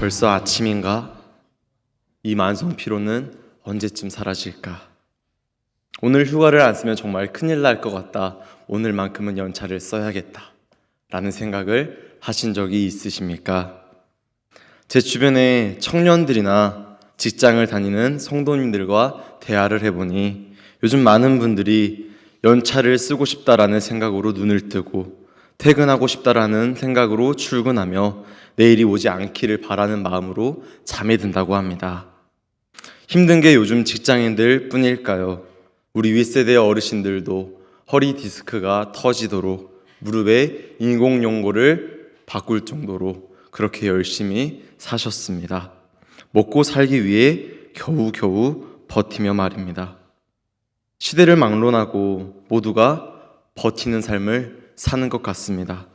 벌써 아침인가? 이 만성 피로는 언제쯤 사라질까? 오늘 휴가를 안 쓰면 정말 큰일 날 것 같다. 오늘만큼은 연차를 써야겠다. 라는 생각을 하신 적이 있으십니까? 제 주변에 청년들이나 직장을 다니는 성도님들과 대화를 해보니 요즘 많은 분들이 연차를 쓰고 싶다라는 생각으로 눈을 뜨고 퇴근하고 싶다라는 생각으로 출근하며 내일이 오지 않기를 바라는 마음으로 잠에 든다고 합니다. 힘든 게 요즘 직장인들 뿐일까요? 우리 윗세대 어르신들도 허리 디스크가 터지도록 무릎에 인공연골을 바꿀 정도로 그렇게 열심히 사셨습니다. 먹고 살기 위해 겨우겨우 버티며 말입니다. 시대를 막론하고 모두가 버티는 삶을 사는 것 같습니다.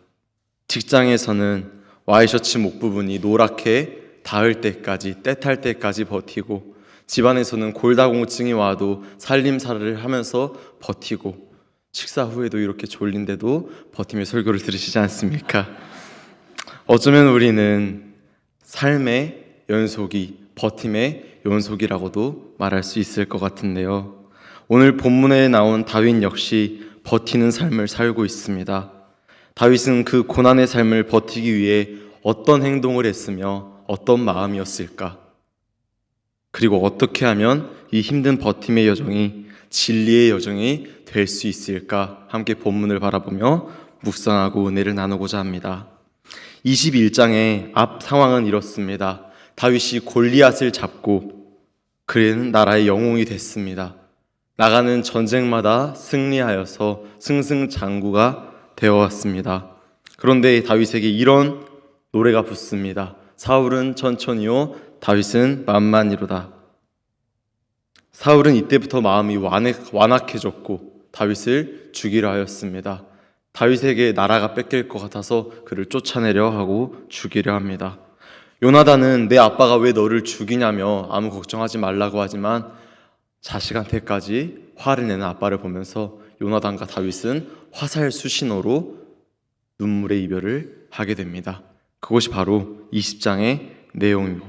직장에서는 와이셔츠 목 부분이 노랗게 닿을 때까지, 때탈 때까지 버티고, 집안에서는 골다공증이 와도 살림살이를 하면서 버티고, 식사 후에도 이렇게 졸린데도 버티며 설교를 들으시지 않습니까? 어쩌면 우리는 삶의 연속이, 버팀의 연속이라고도 말할 수 있을 것 같은데요. 오늘 본문에 나온 다윗 역시 버티는 삶을 살고 있습니다. 다윗은 그 고난의 삶을 버티기 위해 어떤 행동을 했으며 어떤 마음이었을까? 그리고 어떻게 하면 이 힘든 버팀의 여정이 진리의 여정이 될 수 있을까? 함께 본문을 바라보며 묵상하고 은혜를 나누고자 합니다. 21장의 앞 상황은 이렇습니다. 다윗이 골리앗을 잡고 그는 나라의 영웅이 됐습니다. 나가는 전쟁마다 승리하여서 승승장구가 되어왔습니다. 그런데 다윗에게 이런 노래가 붙습니다. 사울은 천천히요, 다윗은 만만히로다. 사울은 이때부터 마음이 완악해졌고 다윗을 죽이려 하였습니다. 다윗에게 나라가 뺏길 것 같아서 그를 쫓아내려 하고 죽이려 합니다. 요나단은 내 아빠가 왜 너를 죽이냐며 아무 걱정하지 말라고 하지만 자식한테까지 화를 내는 아빠를 보면서 요나단과 다윗은 화살 수신호로 눈물의 이별을 하게 됩니다. 그것이 바로 20장의 내용이고,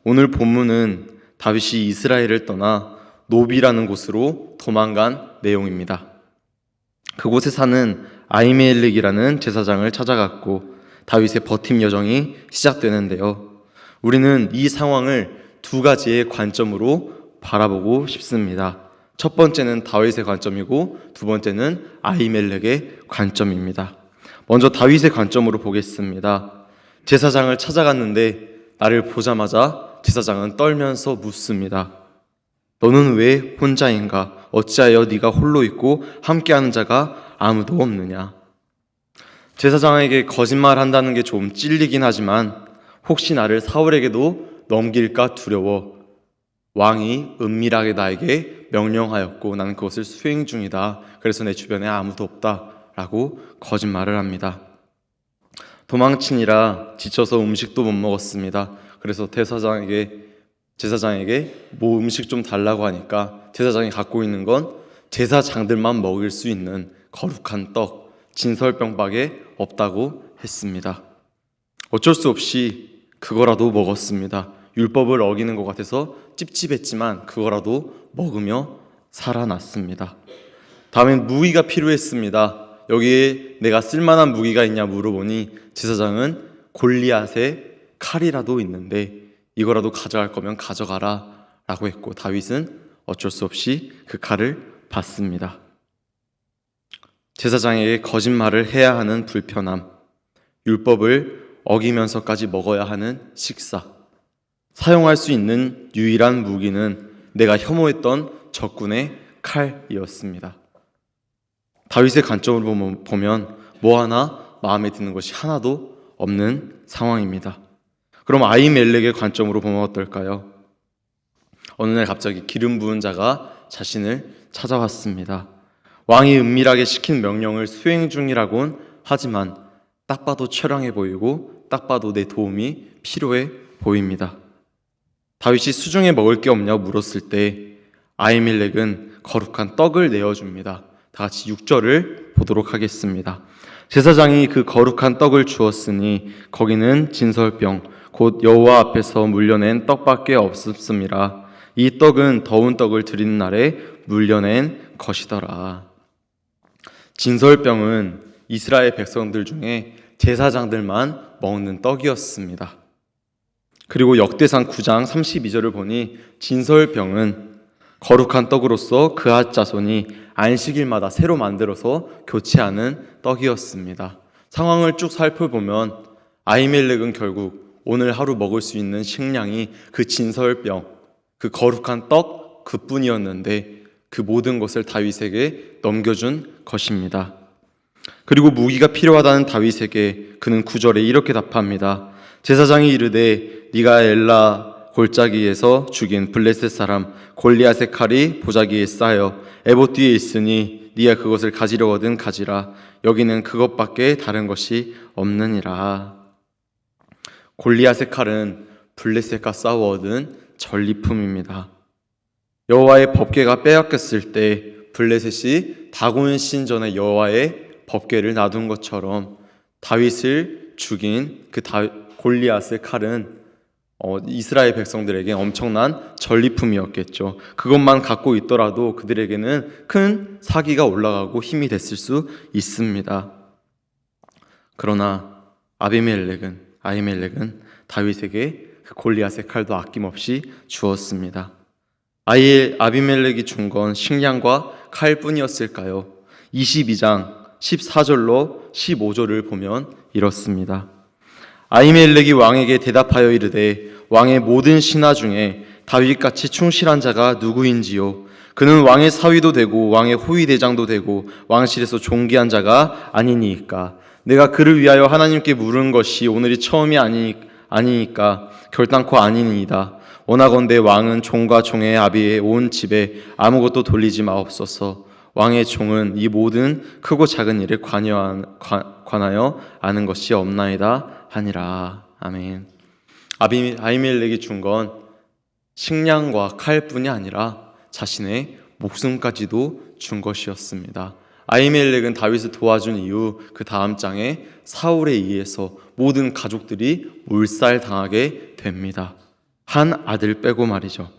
오늘 본문은 다윗이 이스라엘을 떠나 노비라는 곳으로 도망간 내용입니다. 그곳에 사는 아히멜렉이라는 제사장을 찾아갔고 다윗의 버팀 여정이 시작되는데요. 우리는 이 상황을 두 가지의 관점으로 바라보고 싶습니다. 첫 번째는 다윗의 관점이고 두 번째는 아히멜렉의 관점입니다. 먼저 다윗의 관점으로 보겠습니다. 제사장을 찾아갔는데 나를 보자마자 제사장은 떨면서 묻습니다. 너는 왜 혼자인가? 어찌하여 네가 홀로 있고 함께하는 자가 아무도 없느냐? 제사장에게 거짓말한다는 게 좀 찔리긴 하지만 혹시 나를 사울에게도 넘길까 두려워 왕이 은밀하게 나에게 명령하였고 나는 그것을 수행 중이다. 그래서 내 주변에 아무도 없다 라고 거짓말을 합니다. 도망치니라 지쳐서 음식도 못 먹었습니다. 그래서 제사장에게 뭐 음식 좀 달라고 하니까 제사장이 갖고 있는 건 제사장들만 먹을 수 있는 거룩한 떡, 진설병밖에 없다고 했습니다. 어쩔 수 없이 그거라도 먹었습니다. 율법을 어기는 것 같아서 찝찝했지만 그거라도 먹으며 살아났습니다. 다음엔 무기가 필요했습니다. 여기에 내가 쓸만한 무기가 있냐 물어보니 제사장은 골리앗의 칼이라도 있는데 이거라도 가져갈 거면 가져가라 라고 했고 다윗은 어쩔 수 없이 그 칼을 받습니다. 제사장에게 거짓말을 해야 하는 불편함, 율법을 어기면서까지 먹어야 하는 식사, 사용할 수 있는 유일한 무기는 내가 혐오했던 적군의 칼이었습니다. 다윗의 관점으로 보면 뭐 하나 마음에 드는 것이 하나도 없는 상황입니다. 그럼 아히멜렉의 관점으로 보면 어떨까요? 어느 날 갑자기 기름 부은 자가 자신을 찾아왔습니다. 왕이 은밀하게 시킨 명령을 수행 중이라고는 하지만 딱 봐도 처량해 보이고 딱 봐도 내 도움이 필요해 보입니다. 다윗이 수중에 먹을 게 없냐고 물었을 때 아히멜렉은 거룩한 떡을 내어줍니다. 다 같이 6절을 보도록 하겠습니다. 제사장이 그 거룩한 떡을 주었으니 거기는 진설병 곧 여호와 앞에서 물려낸 떡밖에 없었음이라. 이 떡은 더운 떡을 드리는 날에 물려낸 것이더라. 진설병은 이스라엘 백성들 중에 제사장들만 먹는 떡이었습니다. 그리고 역대상 9장 32절을 보니 진설병은 거룩한 떡으로서 그앗 자손이 안식일마다 새로 만들어서 교체하는 떡이었습니다. 상황을 쭉 살펴보면 아히멜렉은 결국 오늘 하루 먹을 수 있는 식량이 그 진설병, 그 거룩한 떡 그뿐이었는데 그 모든 것을 다윗에게 넘겨준 것입니다. 그리고 무기가 필요하다는 다윗에게 그는 9절에 이렇게 답합니다. 제사장이 이르되 네가 엘라 골짜기에서 죽인 블레셋 사람 골리앗의 칼이 보자기에 쌓여 에봇 뒤에 있으니 네가 그것을 가지려거든 가지라. 여기는 그것밖에 다른 것이 없느니라. 골리앗의 칼은 블레셋과 싸워 얻은 전리품입니다. 여호와의 법궤가 빼앗겼을 때 블레셋이 다곤 신전에 여호와의 법궤를 놔둔 것처럼 다윗을 죽인 그 골리앗의 칼은 이스라엘 백성들에게 엄청난 전리품이었겠죠. 그것만 갖고 있더라도 그들에게는 큰 사기가 올라가고 힘이 됐을 수 있습니다. 그러나 아히멜렉은 다윗에게 그 골리앗의 칼도 아낌없이 주었습니다. 아비멜렉이 준 건 식량과 칼뿐이었을까요? 22장 14절로 15절을 보면 이렇습니다. 아히멜렉이 왕에게 대답하여 이르되 왕의 모든 신하 중에 다윗같이 충실한 자가 누구인지요? 그는 왕의 사위도 되고 왕의 호위대장도 되고 왕실에서 존귀한 자가 아니니까. 내가 그를 위하여 하나님께 물은 것이 오늘이 처음이 아니니까 결단코 아니니이다. 원하건대 왕은 종과 종의 아비의 온 집에 아무것도 돌리지 마옵소서. 왕의 종은 이 모든 크고 작은 일에 관하여 아는 것이 없나이다 하니라. 아멘. 아히멜렉이 준 건 식량과 칼뿐이 아니라 자신의 목숨까지도 준 것이었습니다. 아히멜렉은 다윗을 도와준 이후 그 다음 장에 사울에 의해서 모든 가족들이 몰살당하게 됩니다. 한 아들 빼고 말이죠.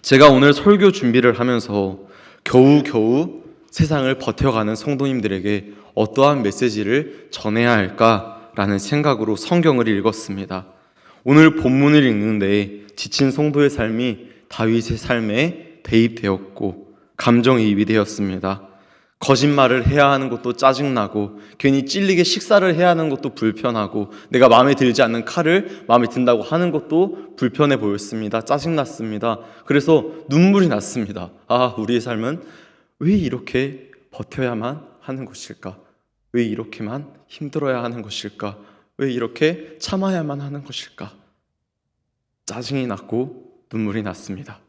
제가 오늘 설교 준비를 하면서 겨우겨우 세상을 버텨가는 성도님들에게 어떠한 메시지를 전해야 할까라는 생각으로 성경을 읽었습니다. 오늘 본문을 읽는데 지친 성도의 삶이 다윗의 삶에 대입되었고 감정이입이 되었습니다. 거짓말을 해야 하는 것도 짜증나고 괜히 찔리게 식사를 해야 하는 것도 불편하고 내가 마음에 들지 않는 칼을 마음에 든다고 하는 것도 불편해 보였습니다. 짜증났습니다. 그래서 눈물이 났습니다. 우리의 삶은 왜 이렇게 버텨야만 하는 것일까? 왜 이렇게만 힘들어야 하는 것일까? 왜 이렇게 참아야만 하는 것일까? 짜증이 났고 눈물이 났습니다.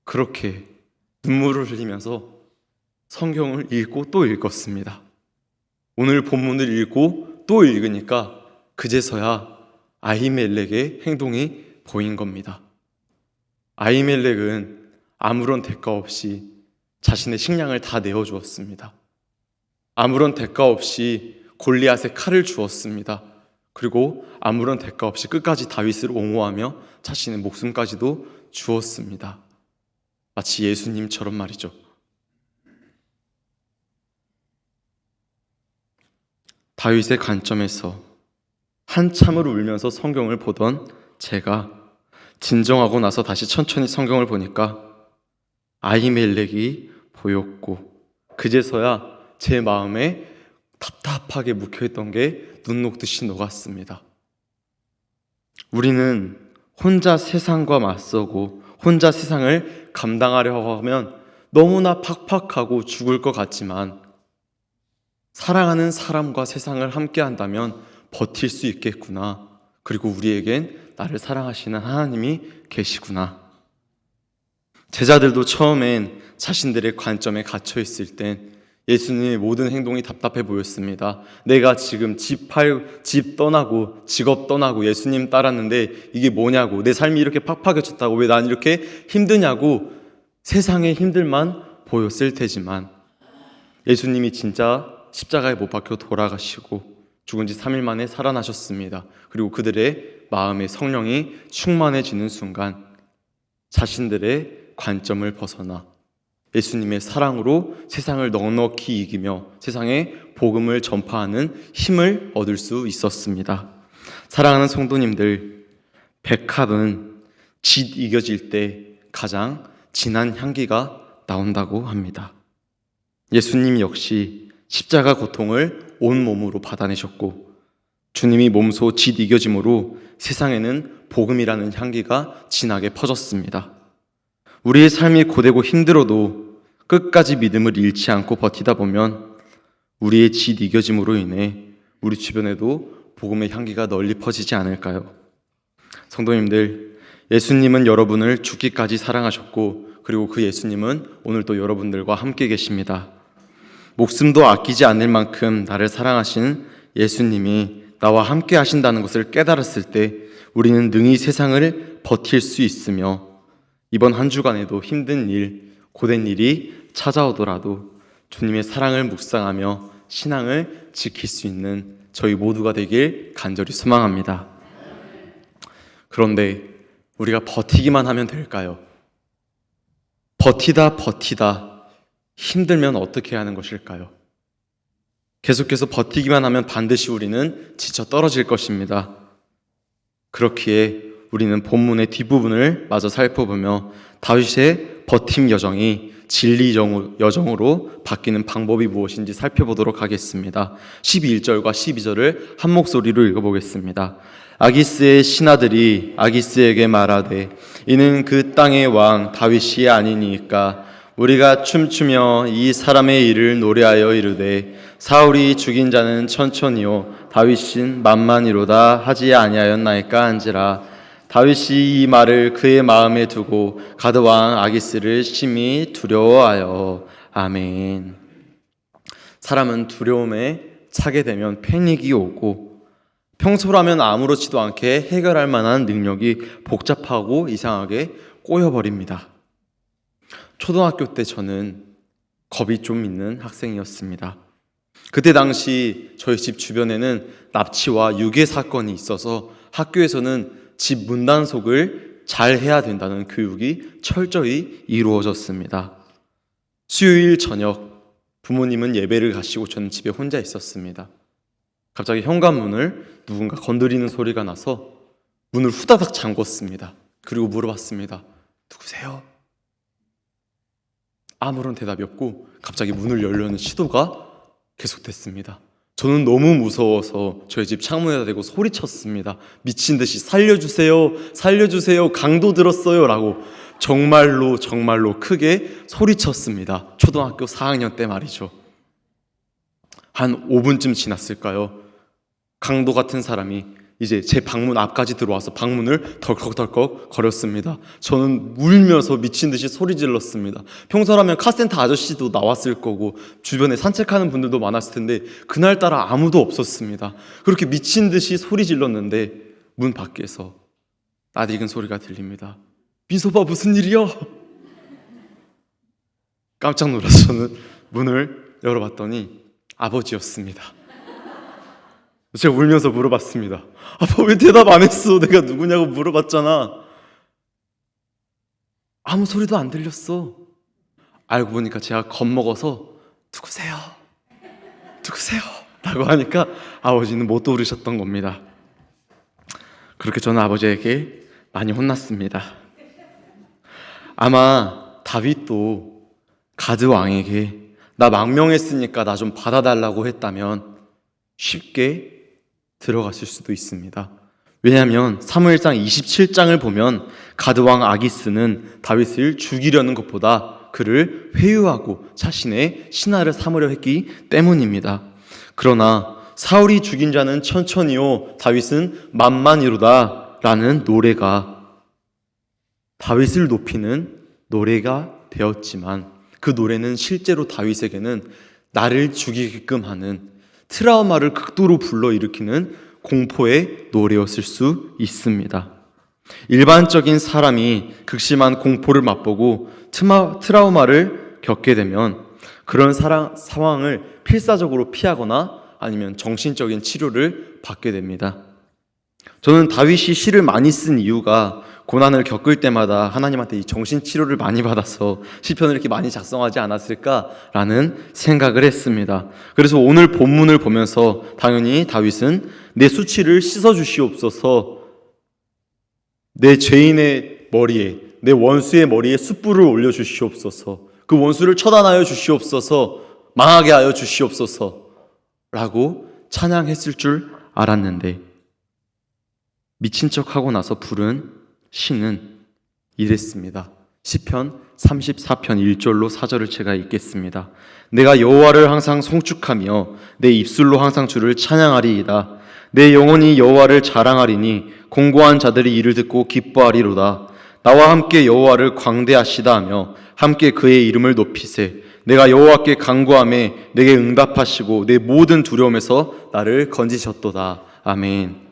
그렇게 눈물을 흘리면서 성경을 읽고 또 읽었습니다. 오늘 본문을 읽고 또 읽으니까 그제서야 아히멜렉의 행동이 보인 겁니다. 아히멜렉은 아무런 대가 없이 자신의 식량을 다 내어주었습니다. 아무런 대가 없이 골리앗의 칼을 주었습니다. 그리고 아무런 대가 없이 끝까지 다윗을 옹호하며 자신의 목숨까지도 주었습니다. 마치 예수님처럼 말이죠. 다윗의 관점에서 한참을 울면서 성경을 보던 제가 진정하고 나서 다시 천천히 성경을 보니까 아히멜렉이 보였고 그제서야 제 마음에 답답하게 묵혀있던 게 눈 녹듯이 녹았습니다. 우리는 혼자 세상과 맞서고 혼자 세상을 감당하려고 하면 너무나 팍팍하고 죽을 것 같지만 사랑하는 사람과 세상을 함께 한다면 버틸 수 있겠구나. 그리고 우리에겐 나를 사랑하시는 하나님이 계시구나. 제자들도 처음엔 자신들의 관점에 갇혀 있을 땐 예수님의 모든 행동이 답답해 보였습니다. 내가 지금 집 떠나고 직업 떠나고 예수님 따랐는데 이게 뭐냐고, 내 삶이 이렇게 팍팍해졌다고, 왜 난 이렇게 힘드냐고 세상의 힘들만 보였을 테지만 예수님이 진짜 십자가에 못 박혀 돌아가시고 죽은 지 3일 만에 살아나셨습니다. 그리고 그들의 마음에 성령이 충만해지는 순간 자신들의 관점을 벗어나 예수님의 사랑으로 세상을 넉넉히 이기며 세상에 복음을 전파하는 힘을 얻을 수 있었습니다. 사랑하는 성도님들, 백합은 짙 익어질 때 가장 진한 향기가 나온다고 합니다. 예수님 역시 십자가 고통을 온몸으로 받아내셨고 주님이 몸소 짙 익어짐으로 세상에는 복음이라는 향기가 진하게 퍼졌습니다. 우리의 삶이 고되고 힘들어도 끝까지 믿음을 잃지 않고 버티다 보면 우리의 짙 익어짐으로 인해 우리 주변에도 복음의 향기가 널리 퍼지지 않을까요? 성도님들, 예수님은 여러분을 죽기까지 사랑하셨고 그리고 그 예수님은 오늘도 여러분들과 함께 계십니다. 목숨도 아끼지 않을 만큼 나를 사랑하신 예수님이 나와 함께 하신다는 것을 깨달았을 때 우리는 능히 세상을 버틸 수 있으며 이번 한 주간에도 힘든 일, 고된 일이 찾아오더라도 주님의 사랑을 묵상하며 신앙을 지킬 수 있는 저희 모두가 되길 간절히 소망합니다. 그런데 우리가 버티기만 하면 될까요? 버티다 힘들면 어떻게 하는 것일까요? 계속해서 버티기만 하면 반드시 우리는 지쳐 떨어질 것입니다. 그렇기에 우리는 본문의 뒷부분을 마저 살펴보며 다윗의 버팀 여정이 진리 여정으로 바뀌는 방법이 무엇인지 살펴보도록 하겠습니다. 11절과 12절을 한 목소리로 읽어보겠습니다. 아기스의 신하들이 아기스에게 말하되 이는 그 땅의 왕 다윗이 아니니까 우리가 춤추며 이 사람의 일을 노래하여 이르되 사울이 죽인 자는 천천히요 다윗은 만만이로다 하지 아니하였나이까 한지라. 다윗이 이 말을 그의 마음에 두고 가드 왕 아기스를 심히 두려워하여. 아멘. 사람은 두려움에 차게 되면 패닉이 오고 평소라면 아무렇지도 않게 해결할 만한 능력이 복잡하고 이상하게 꼬여버립니다. 초등학교 때 저는 겁이 좀 있는 학생이었습니다. 그때 당시 저희 집 주변에는 납치와 유괴 사건이 있어서 학교에서는 집 문단속을 잘 해야 된다는 교육이 철저히 이루어졌습니다. 수요일 저녁 부모님은 예배를 가시고 저는 집에 혼자 있었습니다. 갑자기 현관문을 누군가 건드리는 소리가 나서 문을 후다닥 잠궜습니다. 그리고 물어봤습니다. 누구세요? 아무런 대답이 없고 갑자기 문을 열려는 시도가 계속됐습니다. 저는 너무 무서워서 저희 집 창문에다 대고 소리쳤습니다. 미친 듯이 살려주세요, 살려주세요, 강도 들었어요 라고 정말로 크게 소리쳤습니다. 초등학교 4학년 때 말이죠. 한 5분쯤 지났을까요? 강도 같은 사람이 이제 제 방문 앞까지 들어와서 방문을 덜컥덜컥 거렸습니다. 저는 울면서 미친 듯이 소리 질렀습니다. 평소라면 카센터 아저씨도 나왔을 거고 주변에 산책하는 분들도 많았을 텐데 그날따라 아무도 없었습니다. 그렇게 미친 듯이 소리 질렀는데 문 밖에서 낯익은 소리가 들립니다. 민소봐, 무슨 일이야? 깜짝 놀라서 저는 문을 열어봤더니 아버지였습니다. 제가 울면서 물어봤습니다. 아빠 왜 대답 안 했어? 내가 누구냐고 물어봤잖아. 아무 소리도 안 들렸어. 알고 보니까 제가 겁먹어서 누구세요? 라고 하니까 아버지는 못 들으셨던 겁니다. 그렇게 저는 아버지에게 많이 혼났습니다. 아마 다윗도 가드 왕에게 나 망명했으니까 나 좀 받아달라고 했다면 쉽게 들어갔을 수도 있습니다. 왜냐하면 사무엘상 27장을 보면 가드왕 아기스는 다윗을 죽이려는 것보다 그를 회유하고 자신의 신하를 삼으려 했기 때문입니다. 그러나 사울이 죽인 자는 천천히요 다윗은 만만이로다 라는 노래가 다윗을 높이는 노래가 되었지만 그 노래는 실제로 다윗에게는 나를 죽이게끔 하는 트라우마를 극도로 불러일으키는 공포의 노래였을 수 있습니다. 일반적인 사람이 극심한 공포를 맛보고 트라우마를 겪게 되면 그런 상황을 필사적으로 피하거나 아니면 정신적인 치료를 받게 됩니다. 저는 다윗이 시를 많이 쓴 이유가 고난을 겪을 때마다 하나님한테 이 정신치료를 많이 받아서 시편을 이렇게 많이 작성하지 않았을까라는 생각을 했습니다. 그래서 오늘 본문을 보면서 당연히 다윗은 내 수치를 씻어주시옵소서, 내 죄인의 머리에, 내 원수의 머리에 숯불을 올려주시옵소서, 그 원수를 처단하여 주시옵소서, 망하게 하여 주시옵소서 라고 찬양했을 줄 알았는데 미친 척하고 나서 부른 시는 이랬습니다. 시편 34편 1절로 4절을 제가 읽겠습니다. 내가 여호와를 항상 송축하며 내 입술로 항상 주를 찬양하리이다. 내 영혼이 여호와를 자랑하리니 공고한 자들이 이를 듣고 기뻐하리로다. 나와 함께 여호와를 광대하시다 하며 함께 그의 이름을 높이세. 내가 여호와께 간구하매 내게 응답하시고 내 모든 두려움에서 나를 건지셨도다. 아멘.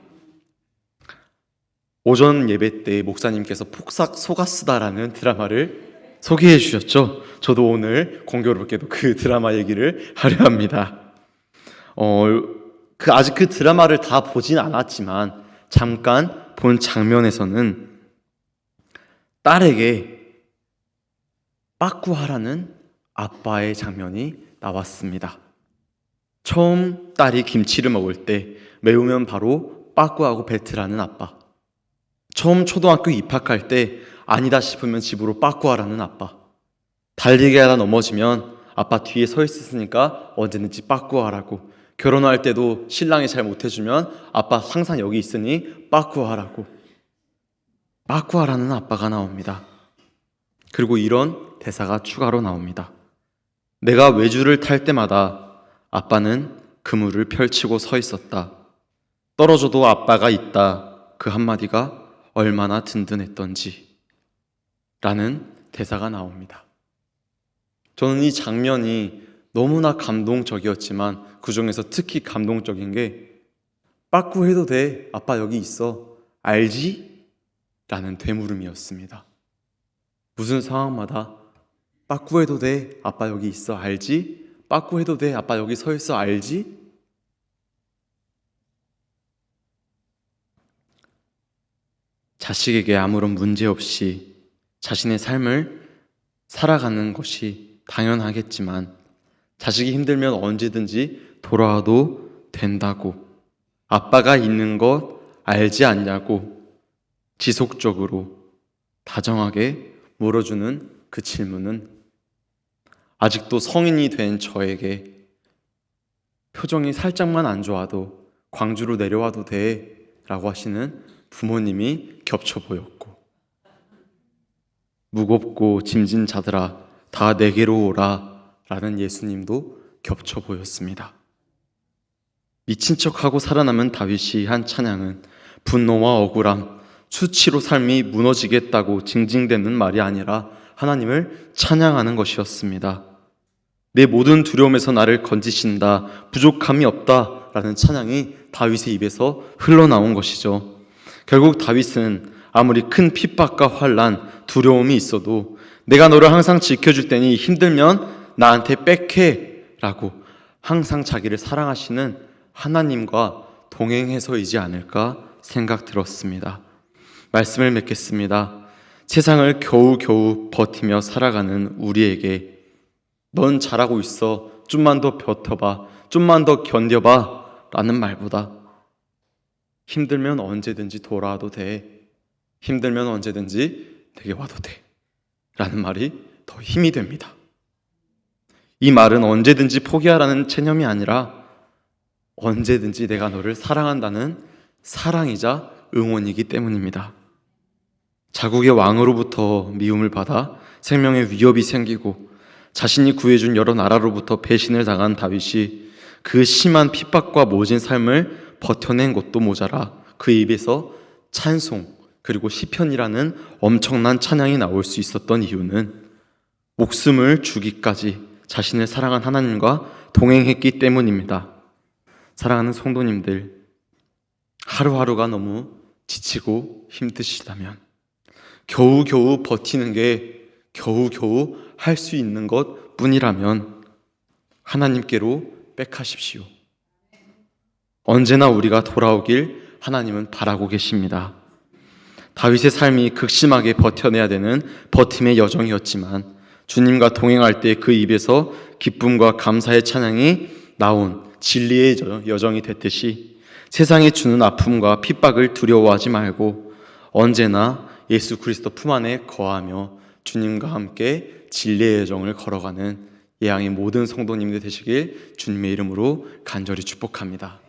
오전 예배 때 목사님께서 폭삭 속았수다라는 드라마를 소개해 주셨죠. 저도 오늘 공교롭게도 그 드라마 얘기를 하려 합니다. 아직 그 드라마를 다 보진 않았지만 잠깐 본 장면에서는 딸에게 빠꾸하라는 아빠의 장면이 나왔습니다. 처음 딸이 김치를 먹을 때 매우면 바로 빠꾸하고 뱉으라는 아빠, 처음 초등학교 입학할 때 아니다 싶으면 집으로 빠꾸하라는 아빠, 달리기 하다 넘어지면 아빠 뒤에 서 있으니까 언제든지 빠꾸하라고, 결혼할 때도 신랑이 잘 못해주면 아빠 항상 여기 있으니 빠꾸하라고, 빠꾸하라는 아빠가 나옵니다. 그리고 이런 대사가 추가로 나옵니다. 내가 외주를 탈 때마다 아빠는 그물을 펼치고 서 있었다. 떨어져도 아빠가 있다. 그 한마디가 얼마나 든든했던지 라는 대사가 나옵니다. 저는 이 장면이 너무나 감동적이었지만 그 중에서 특히 감동적인 게 빠꾸해도 돼, 아빠 여기 있어, 알지? 라는 되물음이었습니다. 무슨 상황마다 빠꾸해도 돼, 아빠 여기 있어, 알지? 빠꾸해도 돼, 아빠 여기 서 있어, 알지? 자식에게 아무런 문제 없이 자신의 삶을 살아가는 것이 당연하겠지만 자식이 힘들면 언제든지 돌아와도 된다고, 아빠가 있는 것 알지 않냐고 지속적으로 다정하게 물어주는 그 질문은 아직도 성인이 된 저에게 표정이 살짝만 안 좋아도 광주로 내려와도 돼 라고 하시는 부모님이 겹쳐 보였고, 무겁고 짐진 자들아 다 내게로 오라 라는 예수님도 겹쳐 보였습니다. 미친 척하고 살아남은 다윗이 한 찬양은 분노와 억울함, 수치로 삶이 무너지겠다고 징징대는 말이 아니라 하나님을 찬양하는 것이었습니다. 내 모든 두려움에서 나를 건지신다, 부족함이 없다 라는 찬양이 다윗의 입에서 흘러나온 것이죠. 결국 다윗은 아무리 큰 핍박과 환난, 두려움이 있어도 내가 너를 항상 지켜줄 테니 힘들면 나한테 빽해 라고 항상 자기를 사랑하시는 하나님과 동행해서이지 않을까 생각 들었습니다. 말씀을 맺겠습니다. 세상을 겨우겨우 버티며 살아가는 우리에게 넌 잘하고 있어, 좀만 더 버텨봐, 좀만 더 견뎌봐 라는 말보다 힘들면 언제든지 돌아와도 돼, 힘들면 언제든지 내게 와도 돼 라는 말이 더 힘이 됩니다. 이 말은 언제든지 포기하라는 체념이 아니라 언제든지 내가 너를 사랑한다는 사랑이자 응원이기 때문입니다. 자국의 왕으로부터 미움을 받아 생명의 위협이 생기고 자신이 구해준 여러 나라로부터 배신을 당한 다윗이 그 심한 핍박과 모진 삶을 버텨낸 것도 모자라 그 입에서 찬송 그리고 시편이라는 엄청난 찬양이 나올 수 있었던 이유는 목숨을 주기까지 자신을 사랑한 하나님과 동행했기 때문입니다. 사랑하는 성도님들, 하루하루가 너무 지치고 힘드시다면 겨우겨우 버티는 게 겨우겨우 할 수 있는 것 뿐이라면 하나님께로 빽하십시오. 언제나 우리가 돌아오길 하나님은 바라고 계십니다. 다윗의 삶이 극심하게 버텨내야 되는 버팀의 여정이었지만 주님과 동행할 때 그 입에서 기쁨과 감사의 찬양이 나온 진리의 여정이 됐듯이 세상이 주는 아픔과 핍박을 두려워하지 말고 언제나 예수 그리스도 품 안에 거하며 주님과 함께 진리의 여정을 걸어가는 예양의 모든 성도님들 되시길 주님의 이름으로 간절히 축복합니다.